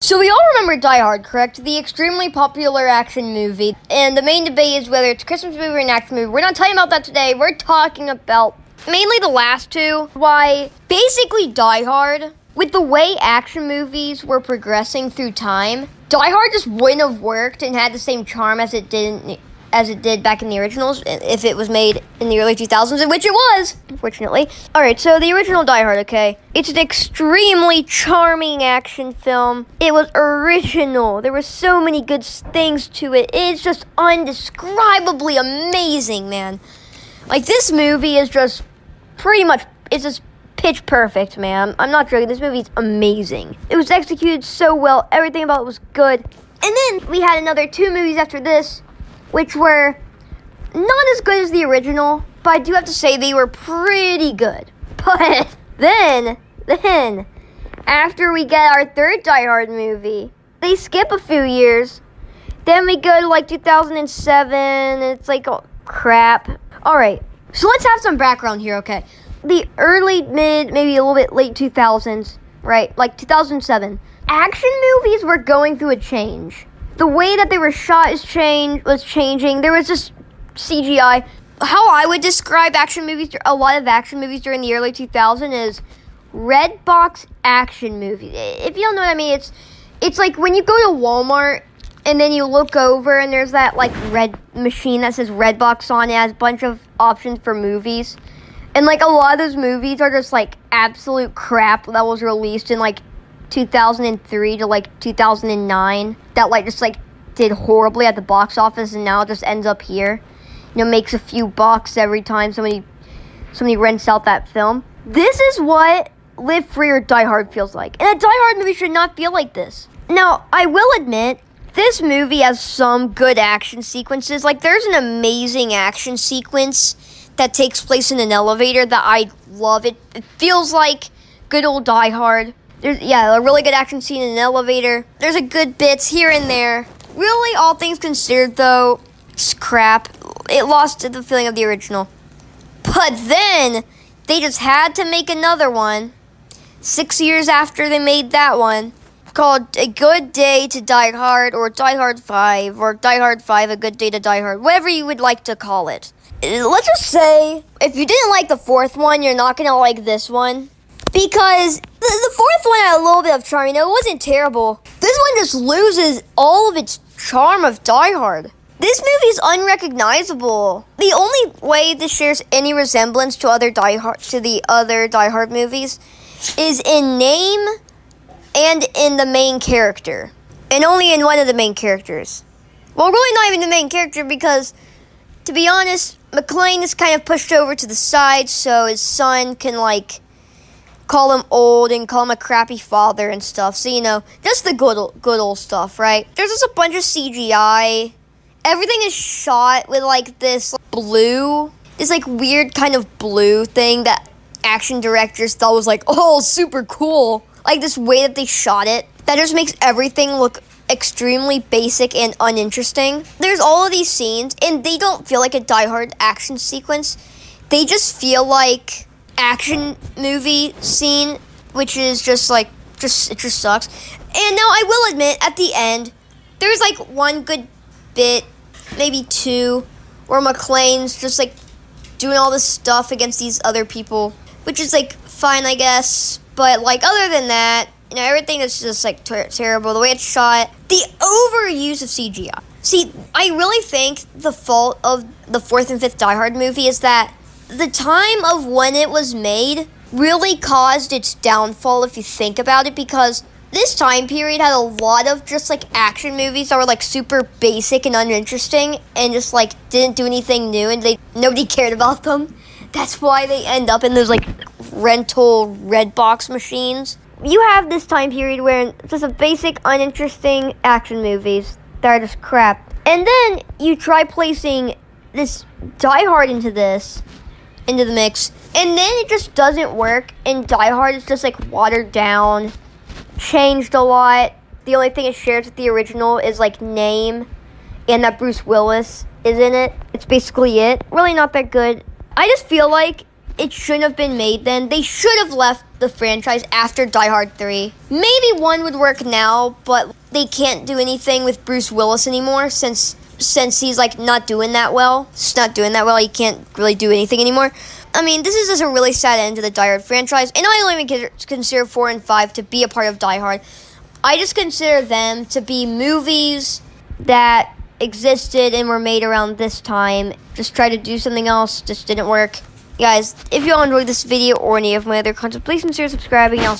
So we all remember Die Hard, correct? The extremely popular action movie. And the main debate is whether it's a Christmas movie or an action movie. We're not talking about that today. We're talking about mainly the last two. Why basically Die Hard, with the way action movies were progressing through time, Die Hard just wouldn't have worked and had the same charm as it did back in the originals if it was made in the early 2000s, which it was, unfortunately. Alright, so the original Die Hard, okay? It's an extremely charming action film. It was original. There were so many good things to it. It's just indescribably amazing, man. Like, this movie is just pretty much, it's just pitch perfect, man. I'm not joking. This movie's amazing. It was executed so well. Everything about it was good. And then we had another two movies after this, which were not as good as the original, but I do have to say they were pretty good. But then, after we get our third Die Hard movie, they skip a few years. Then we go to like 2007, and it's like, oh, crap. Alright, so let's have some background here, okay? The early, mid, maybe a little bit late 2000s, right? Like 2007. Action movies were going through a change. The way that they were shot was changing. There was just CGI. How I would describe action movies, a lot of action movies during the early 2000s is red box action movies. If you don't know what I mean, it's like when you go to Walmart and then you look over and there's that like red machine that says red box on it, has a bunch of options for movies. And like a lot of those movies are just like absolute crap that was released in like 2003 to like 2009 that like just like did horribly at the box office and now it just ends up here. You know, makes a few bucks every time somebody rents out that film. This is what Live Free or Die Hard feels like. And a Die Hard movie should not feel like this. Now, I will admit, this movie has some good action sequences. Like, there's an amazing action sequence that takes place in an elevator that I love. It feels like good old Die Hard. There's, a really good action scene in an elevator. There's a good bits here and there. Really, all things considered, though, it's crap. It lost the feeling of the original. But then, they just had to make another one 6 years after they made that one, called A Good Day to Die Hard, or Die Hard 5, or Die Hard 5, A Good Day to Die Hard, whatever you would like to call it. Let's just say, if you didn't like the fourth one, you're not going to like this one. Because the fourth one had a little bit of charm, you know, it wasn't terrible. This one just loses all of its charm of Die Hard. This movie is unrecognizable. The only way this shares any resemblance to the other Die Hard movies is in name and in the main character. And only in one of the main characters. Well, really not even the main character because, to be honest, McClane is kind of pushed over to the side so his son can, like, call him old and call him a crappy father and stuff. So, you know, just the good old stuff, right? There's just a bunch of CGI. Everything is shot with, like, this blue, this, like, weird kind of blue thing that action directors thought was, like, oh, super cool. Like, this way that they shot it, that just makes everything look extremely basic and uninteresting. There's all of these scenes, and they don't feel like a Die Hard action sequence. They just feel like action movie scene, which is just like, it just sucks. And now I will admit, at the end, there's like one good bit, maybe two, where McClane's just like doing all this stuff against these other people, which is like fine, I guess. But like other than that, you know, everything is just like terrible. The way it's shot, the overuse of CGI. See, I really think the fault of the fourth and fifth Die Hard movie is that the time of when it was made really caused its downfall if you think about it, because this time period had a lot of just like action movies that were like super basic and uninteresting and just like didn't do anything new and nobody cared about them. That's why they end up in those like rental red box machines. You have this time period where it's just a basic uninteresting action movies that are just crap. And then you try placing this Die Hard into the mix, and then it just doesn't work, and Die Hard is just like watered down, changed a lot. The only thing it shares with the original is like name and that Bruce Willis is in it. It's basically it. Really not that good. I just feel like it shouldn't have been made then. They should have left the franchise after Die Hard 3. Maybe 1 would work now, but they can't do anything with Bruce Willis anymore since he's like not doing that well. It's not doing that well. He can't really do anything anymore. I mean, this is just a really sad end to the Die Hard franchise, and I don't even consider 4 and 5 to be a part of Die Hard. I just consider them to be movies that existed and were made around this time. Just tried to do something else, just didn't work. Guys, if y'all enjoyed this video or any of my other content, please consider subscribing. I'll